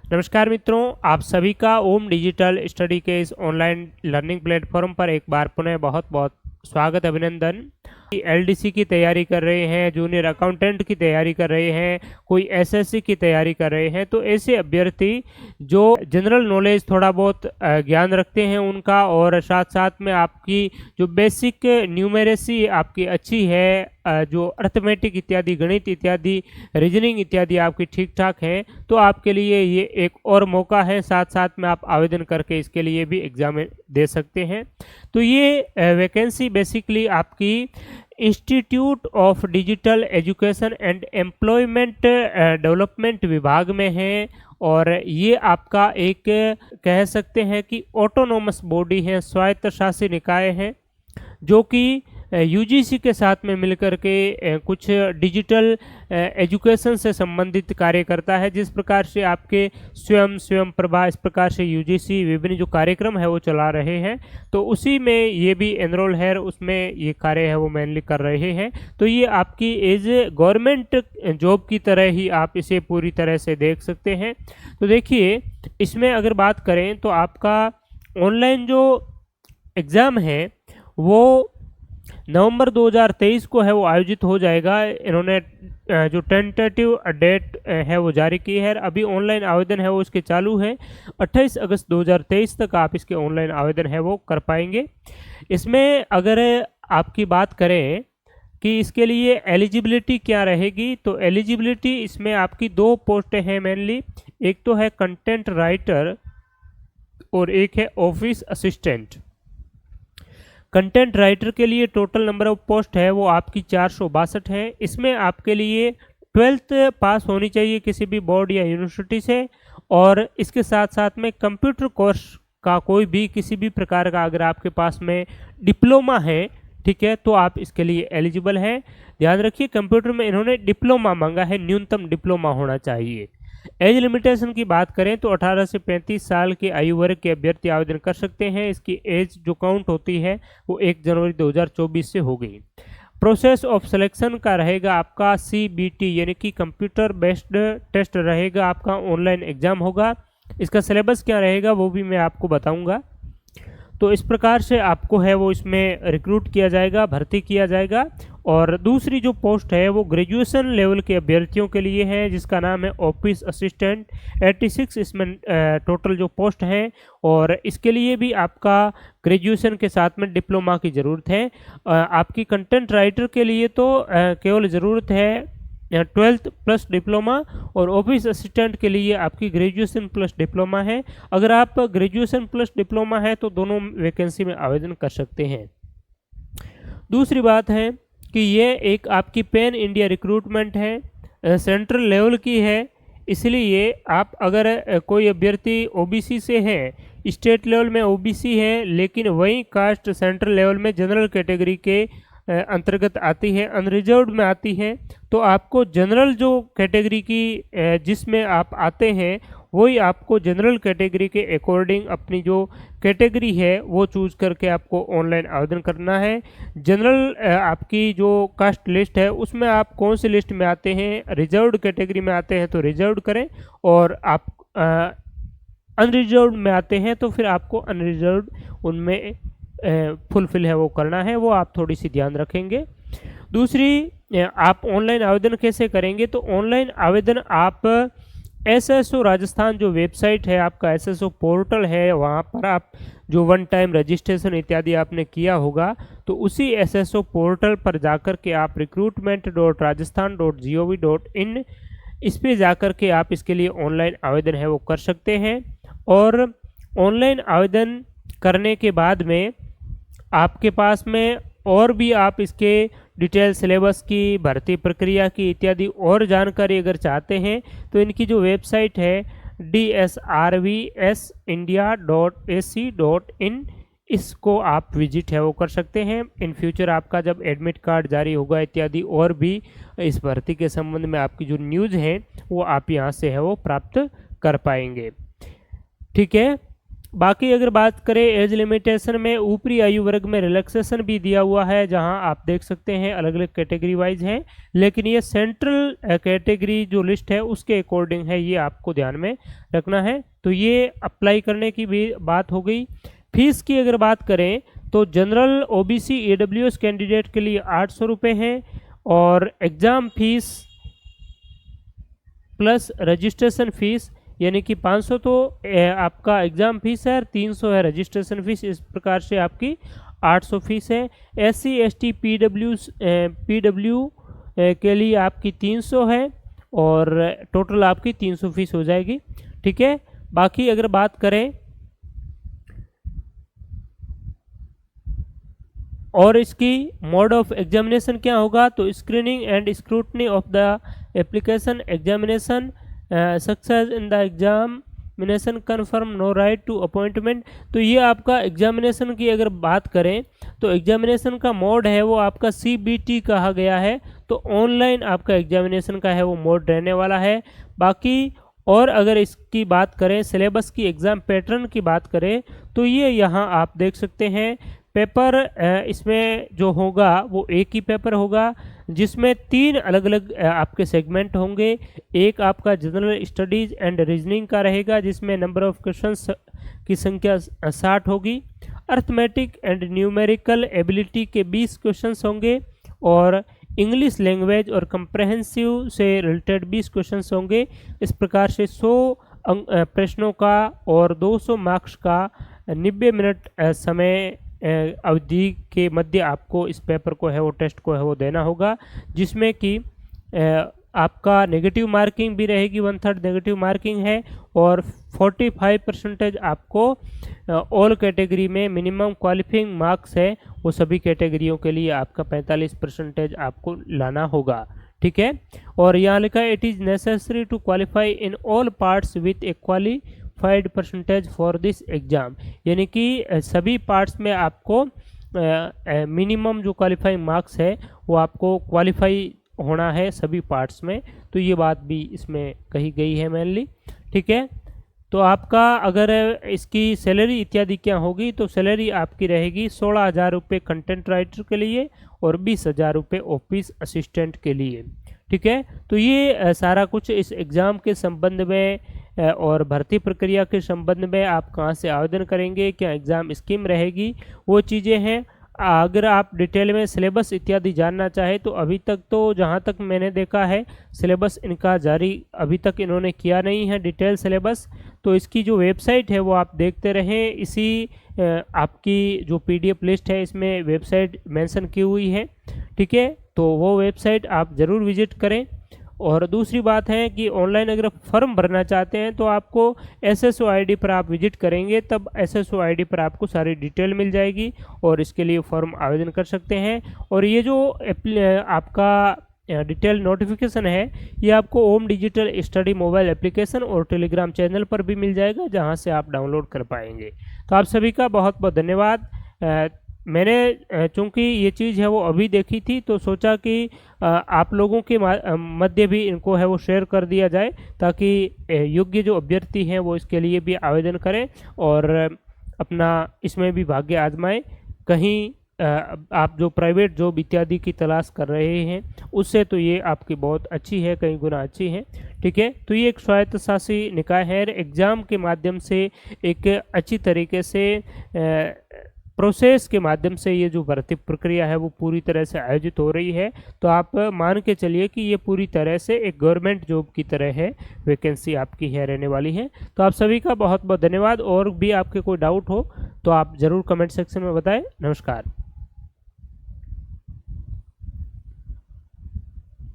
नमस्कार मित्रों, आप सभी का ओम डिजिटल स्टडी के इस ऑनलाइन लर्निंग प्लेटफॉर्म पर एक बार पुनः बहुत बहुत स्वागत, अभिनंदन। एलडीसी की तैयारी कर रहे हैं, जूनियर अकाउंटेंट की तैयारी कर रहे हैं, कोई एसएससी की तैयारी कर रहे हैं, तो ऐसे अभ्यर्थी जो जनरल नॉलेज थोड़ा बहुत ज्ञान रखते हैं उनका, और साथ साथ में आपकी जो बेसिक न्यूमेरेसी आपकी अच्छी है, जो अर्थमेटिक इत्यादि, गणित इत्यादि, रीजनिंग इत्यादि आपकी ठीक ठाक है, तो आपके लिए ये एक और मौका है। साथ साथ में आप आवेदन करके इसके लिए भी एग्जाम दे सकते हैं। तो ये वैकेंसी बेसिकली आपकी institute of digital education and employment development विभाग में है, और ये आपका एक कह सकते हैं कि ऑटोनोमस बॉडी है, स्वायत्त शासी निकाय है, जो कि यूजीसी के साथ में मिलकर के कुछ डिजिटल एजुकेशन से संबंधित कार्य करता है। जिस प्रकार से आपके स्वयं प्रभा, इस प्रकार से यूजीसी विभिन्न जो कार्यक्रम है वो चला रहे हैं, तो उसी में ये भी एनरोल है, उसमें ये कार्य है वो मेनली कर रहे हैं। तो ये आपकी एज गवर्नमेंट जॉब की तरह ही आप इसे पूरी तरह से देख सकते हैं। तो देखिए, इसमें अगर बात करें तो आपका ऑनलाइन जो एग्ज़ाम है वो नवंबर 2023 को है वो आयोजित हो जाएगा। इन्होंने जो टेंटेटिव डेट है वो जारी की है। अभी ऑनलाइन आवेदन है वो इसके चालू है। 28 अगस्त 2023 तक आप इसके ऑनलाइन आवेदन है वो कर पाएंगे। इसमें अगर आपकी बात करें कि इसके लिए एलिजिबिलिटी क्या रहेगी, तो एलिजिबिलिटी इसमें आपकी दो पोस्टें हैं मेनली। एक तो है कंटेंट राइटर और एक है ऑफिस असिस्टेंट। कंटेंट राइटर के लिए टोटल नंबर ऑफ पोस्ट है वो आपकी 462 है। इसमें आपके लिए 12th पास होनी चाहिए किसी भी बोर्ड या यूनिवर्सिटी से, और इसके साथ साथ में कंप्यूटर कोर्स का कोई भी किसी भी प्रकार का अगर आपके पास में डिप्लोमा है, ठीक है, तो आप इसके लिए एलिजिबल हैं। ध्यान रखिए, कंप्यूटर में इन्होंने डिप्लोमा मांगा है, न्यूनतम डिप्लोमा होना चाहिए। एज लिमिटेशन की बात करें तो 18 से 35 साल के आयु वर्ग के अभ्यर्थी आवेदन कर सकते हैं। इसकी एज जो काउंट होती है वो 1 जनवरी 2024 से हो गई। प्रोसेस ऑफ सिलेक्शन का रहेगा आपका CBT यानी कि कंप्यूटर बेस्ड टेस्ट रहेगा, आपका ऑनलाइन एग्जाम होगा। इसका सिलेबस क्या रहेगा वो भी मैं आपको बताऊंगा। तो इस प्रकार से आपको है वो इसमें रिक्रूट किया जाएगा, भर्ती किया जाएगा। और दूसरी जो पोस्ट है वो ग्रेजुएशन लेवल के अभ्यर्थियों के लिए है, जिसका नाम है ऑफिस असिस्टेंट। 86 इसमें टोटल जो पोस्ट है, और इसके लिए भी आपका ग्रेजुएशन के साथ में डिप्लोमा की ज़रूरत है। आपकी कंटेंट राइटर के लिए तो केवल ज़रूरत है 12th प्लस डिप्लोमा, और ऑफिस असिस्टेंट के लिए आपकी ग्रेजुएशन प्लस डिप्लोमा है। अगर आप ग्रेजुएशन प्लस डिप्लोमा है तो दोनों वैकेंसी में आवेदन कर सकते हैं। दूसरी बात है कि ये एक आपकी पैन इंडिया रिक्रूटमेंट है, सेंट्रल लेवल की है, इसलिए आप अगर कोई अभ्यर्थी ओबीसी से है, स्टेट लेवल में ओबीसी है, लेकिन वही कास्ट सेंट्रल लेवल में जनरल कैटेगरी के अंतर्गत आती है, अनरिजर्व्ड में आती है, तो आपको जनरल जो कैटेगरी की जिसमें आप आते हैं वही आपको जनरल कैटेगरी के अकॉर्डिंग अपनी जो कैटेगरी है वो चूज करके आपको ऑनलाइन आवेदन करना है। जनरल आपकी जो कास्ट लिस्ट है उसमें आप कौन सी लिस्ट में आते हैं, रिजर्व्ड कैटेगरी में आते हैं तो रिजर्व्ड करें, और आप अनरिजर्व्ड में आते हैं तो फिर आपको अनरिजर्व्ड उनमें फुलफिल है वो करना है, वो आप थोड़ी सी ध्यान रखेंगे। दूसरी, आप ऑनलाइन आवेदन कैसे करेंगे, तो ऑनलाइन आवेदन आप एसएसओ राजस्थान जो वेबसाइट है, आपका एसएसओ पोर्टल है, वहाँ पर आप जो वन टाइम रजिस्ट्रेशन इत्यादि आपने किया होगा, तो उसी एसएसओ पोर्टल पर जाकर के आप recruitment.rajasthan.gov.in इस पे जाकर के आप इसके लिए ऑनलाइन आवेदन है वो कर सकते हैं। और ऑनलाइन आवेदन करने के बाद में आपके पास में और भी आप इसके डिटेल सिलेबस की, भर्ती प्रक्रिया की इत्यादि और जानकारी अगर चाहते हैं तो इनकी जो वेबसाइट है dsrvsindia.ac.in, इसको आप विजिट है वो कर सकते हैं। इन फ्यूचर आपका जब एडमिट कार्ड जारी होगा इत्यादि और भी इस भर्ती के संबंध में आपकी जो न्यूज़ है वो आप यहाँ से है वो प्राप्त कर पाएंगे। ठीक है, बाकी अगर बात करें एज लिमिटेशन में, ऊपरी आयु वर्ग में रिलैक्सेशन भी दिया हुआ है, जहां आप देख सकते हैं अलग अलग कैटेगरी वाइज हैं, लेकिन ये सेंट्रल कैटेगरी जो लिस्ट है उसके अकॉर्डिंग है, ये आपको ध्यान में रखना है। तो ये अप्लाई करने की भी बात हो गई। फीस की अगर बात करें तो जनरल ओबीसी ईडब्ल्यूएस कैंडिडेट के लिए 800 रुपये है, और exam fees plus registration fees यानी कि 500 तो आपका एग्ज़ाम फीस है, 300 है रजिस्ट्रेशन फीस, इस प्रकार से आपकी 800 फीस है। SC ST PW के लिए आपकी 300 है, और टोटल आपकी 300 फीस हो जाएगी। ठीक है। बाकी अगर बात करें और इसकी मोड ऑफ एग्जामिनेशन क्या होगा, तो screening and scrutiny of the application examination, success in the examination confirm no right to appointment. तो ये आपका एग्जामिनेशन की अगर बात करें तो एग्जामिनेशन का मोड है वो आपका CBT कहा गया है, तो ऑनलाइन आपका एग्जामिनेशन का है वो मोड रहने वाला है। बाकी और अगर इसकी बात करें सिलेबस की, एग्ज़ाम पैटर्न की बात करें तो ये यहाँ आप देख सकते हैं। पेपर इसमें जो होगा वो एक ही पेपर होगा, जिसमें 3 अलग अलग आपके सेगमेंट होंगे। एक आपका जनरल स्टडीज़ एंड रीजनिंग का रहेगा, जिसमें नंबर ऑफ क्वेश्चंस की संख्या 60 होगी। अर्थमेटिक एंड न्यूमेरिकल एबिलिटी के 20 क्वेश्चंस होंगे, और इंग्लिश लैंग्वेज और कंप्रहेंसिव से रिलेटेड 20 क्वेश्चंस होंगे। इस प्रकार से 100 प्रश्नों का और 200 मार्क्स का 90 मिनट समय अवधि के मध्य आपको इस पेपर को है वो टेस्ट को है वो देना होगा, जिसमें कि आपका नेगेटिव मार्किंग भी रहेगी, 1/3 नेगेटिव मार्किंग है, और 45% आपको ऑल कैटेगरी में मिनिमम क्वालिफाइंग मार्क्स है वो सभी कैटेगरियों के लिए आपका 45% आपको लाना होगा। ठीक है। और यहाँ लिखा है it is necessary to qualify in all parts with a qualified percentage for this exam, यानी कि सभी पार्ट्स में आपको मिनिमम जो क्वालिफाइंग मार्क्स है वो आपको क्वालिफाई होना है सभी पार्ट्स में। तो ये बात भी इसमें कही गई है मेनली। ठीक है। तो आपका अगर इसकी सैलरी इत्यादि क्या होगी, तो सैलरी आपकी रहेगी 16,000 रुपये कंटेंट राइटर के लिए और 20,000 रुपये ऑफिस असिस्टेंट के लिए। ठीक है। तो ये सारा कुछ इस एग्ज़ाम के संबंध में और भर्ती प्रक्रिया के संबंध में, आप कहाँ से आवेदन करेंगे, क्या एग्ज़ाम स्कीम रहेगी, वो चीज़ें हैं। अगर आप डिटेल में सिलेबस इत्यादि जानना चाहें तो अभी तक तो जहाँ तक मैंने देखा है सिलेबस इनका जारी अभी तक इन्होंने किया नहीं है डिटेल सिलेबस। तो इसकी जो वेबसाइट है वो आप देखते रहें, इसी आपकी जो PDF लिस्ट है इसमें वेबसाइट मेंशन की हुई है। ठीक है। तो वो वेबसाइट आप ज़रूर विजिट करें। और दूसरी बात है कि ऑनलाइन अगर फॉर्म भरना चाहते हैं तो आपको SSO ID पर आप विजिट करेंगे, तब SSO ID पर आपको सारी डिटेल मिल जाएगी और इसके लिए फॉर्म आवेदन कर सकते हैं। और ये जो आपका डिटेल नोटिफिकेशन है ये आपको ओम डिजिटल स्टडी मोबाइल एप्लीकेशन और टेलीग्राम चैनल पर भी मिल जाएगा, जहां से आप डाउनलोड कर पाएंगे। तो आप सभी का बहुत बहुत धन्यवाद। मैंने चूँकि ये चीज़ है वो अभी देखी थी तो सोचा कि आप लोगों के मध्य भी इनको है वो शेयर कर दिया जाए, ताकि योग्य जो अभ्यर्थी हैं वो इसके लिए भी आवेदन करें और अपना इसमें भी भाग्य आजमाएं। कहीं आप जो प्राइवेट जॉब इत्यादि की तलाश कर रहे हैं उससे तो ये आपकी बहुत अच्छी है, कई गुना अच्छी है। ठीक है। तो ये एक स्वायत्तशासी निकाय है, एग्ज़ाम के माध्यम से एक अच्छी तरीके से प्रोसेस के माध्यम से ये जो भर्ती प्रक्रिया है वो पूरी तरह से आयोजित हो रही है। तो आप मान के चलिए कि ये पूरी तरह से एक गवर्नमेंट जॉब की तरह है, वैकेंसी आपकी है रहने वाली है। तो आप सभी का बहुत बहुत धन्यवाद। और भी आपके कोई डाउट हो तो आप ज़रूर कमेंट सेक्शन में बताएं। नमस्कार।